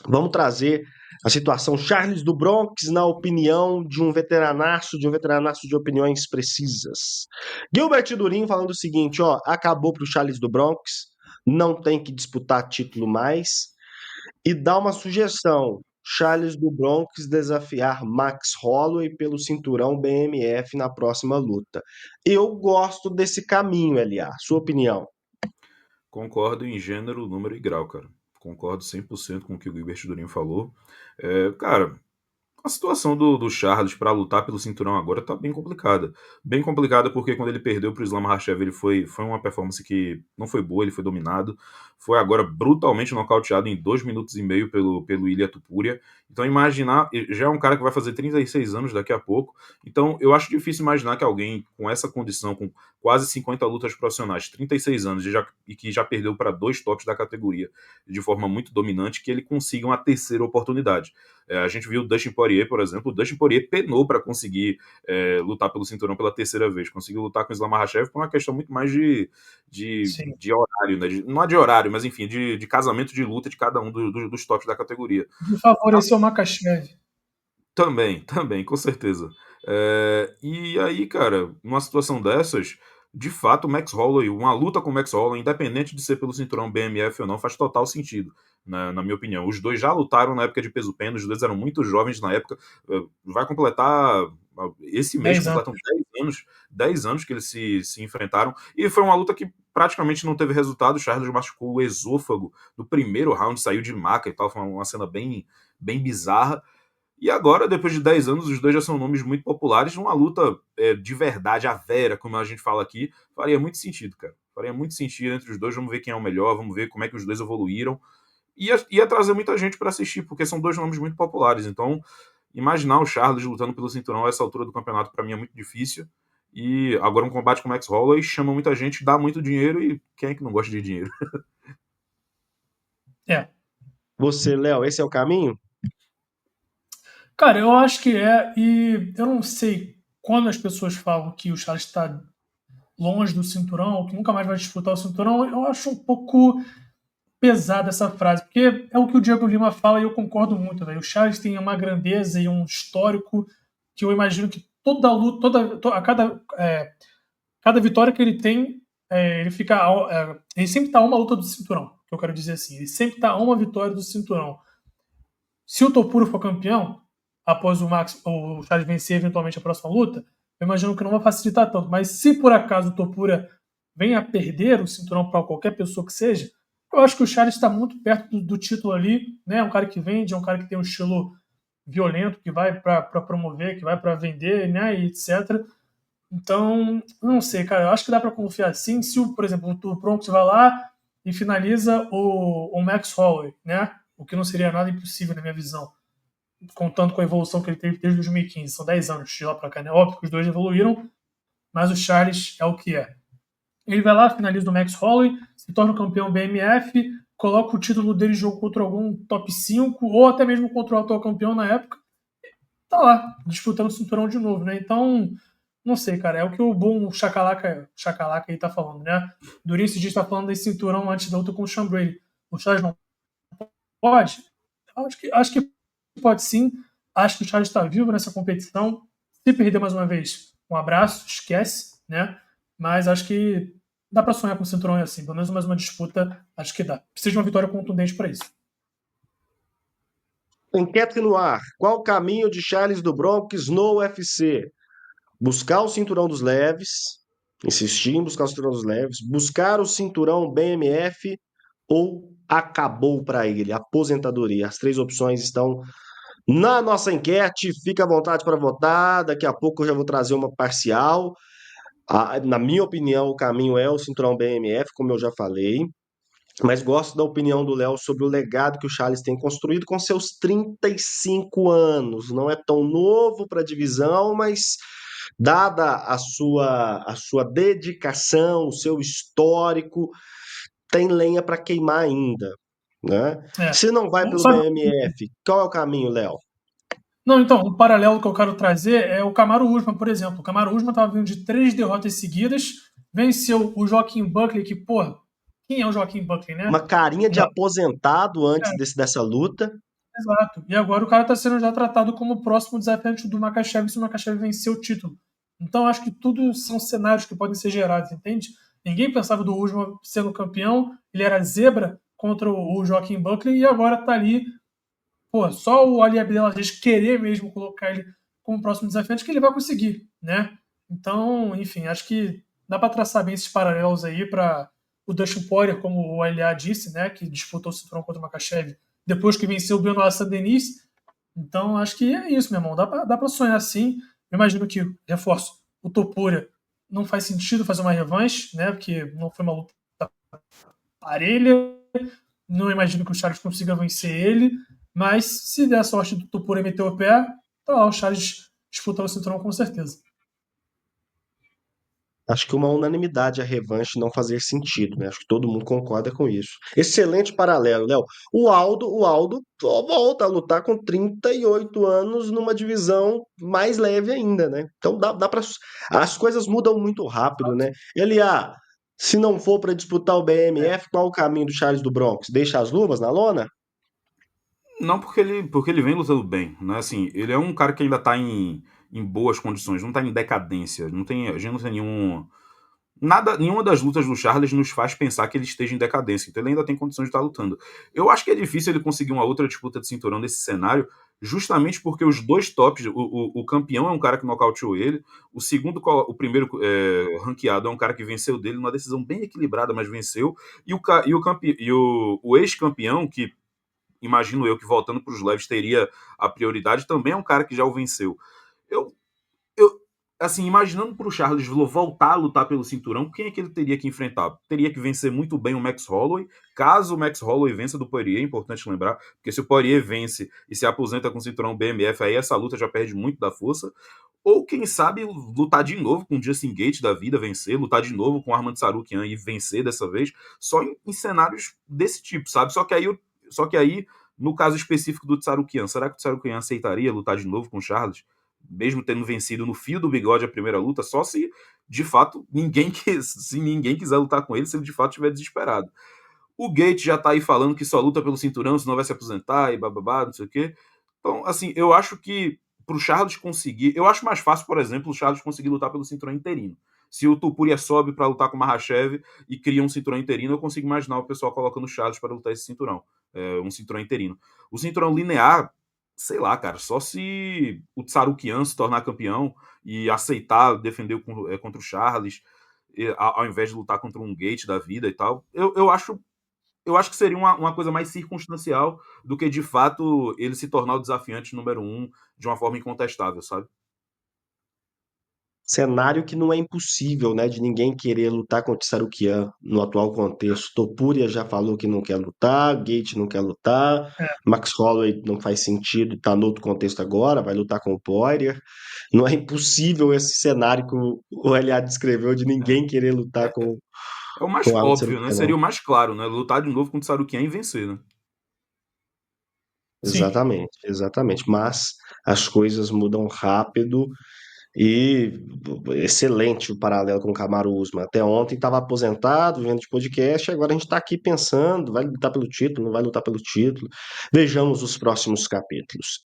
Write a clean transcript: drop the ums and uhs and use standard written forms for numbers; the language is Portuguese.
Vamos trazer a situação Charles do Bronx na opinião de um veteranaço de opiniões precisas. Gilbert Durin falando o seguinte, ó, acabou para o Charles do Bronx, não tem que disputar título mais, e dá uma sugestão, Charles do Bronx desafiar Max Holloway pelo cinturão BMF na próxima luta. Eu gosto desse caminho, LA. Sua opinião? Concordo em gênero, número e grau, cara. Concordo 100% com o que o Gilbert Durinho falou. Cara, a situação do Charles para lutar pelo cinturão agora tá bem complicada. Bem complicada porque quando ele perdeu pro Islam Makhachev, ele foi uma performance que não foi boa, ele foi dominado. Foi agora brutalmente nocauteado em 2 minutos e meio pelo Ilia Topuria. Então imaginar, já é um cara que vai fazer 36 anos daqui a pouco. Então eu acho difícil imaginar que alguém com essa condição, com quase 50 lutas profissionais, 36 anos e que já perdeu para dois tops da categoria de forma muito dominante, que ele consiga uma terceira oportunidade. A gente viu o Dustin Poirier, por exemplo. O Dustin Poirier penou para conseguir lutar pelo cinturão pela terceira vez. Conseguiu lutar com o Islam Makhachev por uma questão muito mais Sim. de horário, né? Não é de horário, mas enfim, de casamento de luta de cada um dos tops da categoria. De favorecer o Makhachev. Também, com certeza. E aí, cara, numa situação dessas, de fato, o Max Holloway, uma luta com o Max Holloway, independente de ser pelo cinturão BMF ou não, faz total sentido, na minha opinião. Os dois já lutaram na época de peso pena, os dois eram muito jovens na época. Vai completar. Esse mês 10 anos. completam 10 anos que eles se enfrentaram. E foi uma luta que praticamente não teve resultado. O Charles machucou o esôfago no primeiro round, saiu de maca e tal. Foi uma cena bem bizarra. E agora, depois de 10 anos, os dois já são nomes muito populares. Uma luta de verdade, a vera, como a gente fala aqui, faria muito sentido, cara. Faria muito sentido entre os dois. Vamos ver quem é o melhor, vamos ver como é que os dois evoluíram. Ia trazer muita gente para assistir, porque são dois nomes muito populares. Então, imaginar o Charles lutando pelo cinturão a essa altura do campeonato, para mim, é muito difícil. E agora um combate com o Max Holloway chama muita gente, dá muito dinheiro, e quem é que não gosta de dinheiro? É. Você, Léo, esse é o caminho? Cara, eu acho que é, e eu não sei quando as pessoas falam que o Charles está longe do cinturão, que nunca mais vai disputar o cinturão, eu acho um pouco pesada essa frase, porque é o que o Diego Lima fala e eu concordo muito, velho. O Charles tem uma grandeza e um histórico que eu imagino que toda luta, cada vitória que ele tem, ele fica. Ele sempre tá a uma luta do cinturão, que eu quero dizer assim. Ele sempre tá a uma vitória do cinturão. Se o Topuro for campeão, após o Charles vencer eventualmente a próxima luta, eu imagino que não vai facilitar tanto. Mas se por acaso o Topura venha a perder o cinturão para qualquer pessoa que seja, eu acho que o Charles está muito perto do título ali, né? Um cara que vende, é um cara que tem um estilo violento, que vai para promover, que vai para vender, né? E etc. Então, não sei, cara. Eu acho que dá para confiar sim. Se, por exemplo, o Bronx vai lá e finaliza o Max Holloway, né? O que não seria nada impossível na minha visão, contando com a evolução que ele teve desde 2015. São 10 anos de lá para cá, né? Óbvio que os dois evoluíram, mas o Charles é o que é. Ele vai lá, finaliza o Max Holloway, se torna o campeão BMF, coloca o título dele de jogo contra algum top 5, ou até mesmo contra o atual campeão na época, tá lá, disputando o cinturão de novo, né? Então, não sei, cara, é o que o bom Chacalaca aí tá falando, né? Durinho esse dia está falando desse cinturão antes da luta com o Sean Brady. O Charles não pode? Acho que pode sim. Acho que o Charles está vivo nessa competição. Se perder mais uma vez, um abraço, esquece, né? Mas acho que dá para sonhar com o cinturão assim. Pelo menos mais uma disputa, acho que dá. Precisa de uma vitória contundente para isso. Enquete no ar. Qual o caminho de Charles do Bronx no UFC? Buscar o cinturão dos leves, insistir em buscar o cinturão dos leves, buscar o cinturão BMF ou acabou para ele, aposentadoria. As três opções estão na nossa enquete. Fica à vontade para votar. Daqui a pouco eu já vou trazer uma parcial. Na minha opinião, o caminho é o cinturão BMF, como eu já falei. Mas gosto da opinião do Léo sobre o legado que o Charles tem construído com seus 35 anos. Não é tão novo para a divisão, mas dada a sua dedicação, o seu histórico, tem lenha para queimar ainda, né? É. Se não vai pelo Sabe, BMF, qual é o caminho, Léo? não, então, um paralelo que eu quero trazer é o Kamaru Usman, por exemplo. O Kamaru Usman estava vindo de 3 derrotas seguidas, venceu o Joaquim Buckley, que, porra, quem é o Joaquim Buckley, né? Uma carinha de Já, aposentado antes dessa luta. Exato. E agora o cara está sendo já tratado como o próximo desafiante do Makhachev se o Makhachev vencer o título. Então acho que tudo são cenários que podem ser gerados, entende? Ninguém pensava do Usman sendo campeão, ele era zebra contra o Joaquim Buckley e agora está ali. Pô, só o Ali Abdelaziz querer mesmo colocar ele como próximo desafiante que ele vai conseguir, né? Então, enfim, acho que dá para traçar bem esses paralelos aí para o Dustin Poirier, como o LA disse, né, que disputou o cinturão contra o Makhachev depois que venceu o Benoit Saint-Denis. Então, acho que é isso, meu irmão. Dá pra sonhar sim. Eu imagino que, reforço, o Topuria não faz sentido fazer uma revanche, né? Porque não foi uma luta parelha. Não imagino que o Charles consiga vencer ele. Mas se der a sorte do Topuria meter o pé, tá lá, o Charles disputar o cinturão com certeza. Acho que uma unanimidade a revanche não fazer sentido, né? Acho que todo mundo concorda com isso. Excelente paralelo, Léo. O Aldo volta a lutar com 38 anos numa divisão mais leve ainda, né? Então dá para as coisas mudam muito rápido, né? Se não for para disputar o BMF, qual o caminho do Charles do Bronx? Deixa as luvas na lona? Não porque ele vem lutando bem, né? Assim, ele é um cara que ainda tá em boas condições, não tá em decadência, a gente não tem nenhuma das lutas do Charles nos faz pensar que ele esteja em decadência, então ele ainda tem condições de estar lutando. Eu acho que é difícil ele conseguir uma outra disputa de cinturão nesse cenário, justamente porque os dois tops, o campeão é um cara que nocauteou ele, o primeiro ranqueado é um cara que venceu dele numa decisão bem equilibrada, mas venceu, o ex-campeão, que imagino eu que voltando para os leves teria a prioridade, também é um cara que já o venceu. Eu, eu assim, imaginando para o Charles voltar a lutar pelo cinturão, quem é que ele teria que enfrentar? Teria que vencer muito bem o Max Holloway. Caso o Max Holloway vença do Poirier, é importante lembrar, porque se o Poirier vence e se aposenta com o cinturão BMF, aí essa luta já perde muito da força. Ou quem sabe lutar de novo com o Justin Gaethje da vida, vencer, lutar de novo com o Arman Tsarukyan e vencer dessa vez, só em cenários desse tipo, sabe? Só que aí, no caso específico do Tsarukyan, será que o Tsarukyan aceitaria lutar de novo com o Charles? Mesmo tendo vencido no fio do bigode a primeira luta, só se de fato se ninguém quiser lutar com ele, se ele de fato estiver desesperado. O Gaethje já tá aí falando que só luta pelo cinturão, senão vai se aposentar e bababá, não sei o quê. Então, assim, eu acho que pro Charles conseguir, eu acho mais fácil, por exemplo, o Charles conseguir lutar pelo cinturão interino. Se o Topuria sobe para lutar com o Makhachev e cria um cinturão interino, eu consigo imaginar o pessoal colocando o Charles para lutar esse cinturão, um cinturão interino. O cinturão linear, sei lá, cara, só se o Tsarukyan se tornar campeão e aceitar defender contra o Charles, ao invés de lutar contra um Gaethje da vida e tal, eu acho que seria uma coisa mais circunstancial do que, de fato, ele se tornar o desafiante número um de uma forma incontestável, sabe? Cenário que não é impossível, né, de ninguém querer lutar contra o Sarukian no atual contexto. Topuria já falou que não quer lutar, Gaethje não quer lutar, É, Max Holloway não faz sentido, está no outro contexto agora, vai lutar com o Poirier. Não é impossível esse cenário que o LA descreveu de ninguém querer lutar É, é o com mais o Arnold óbvio, né? Sarukian, não. Seria o mais claro, né? Lutar de novo contra o Sarukian e vencer, né? sim. Exatamente, exatamente. Mas as coisas mudam rápido. E excelente o paralelo com o Kamaru Usman. Até ontem estava aposentado, vendo de podcast, agora a gente está aqui pensando, vai lutar pelo título, não vai lutar pelo título. Vejamos os próximos capítulos.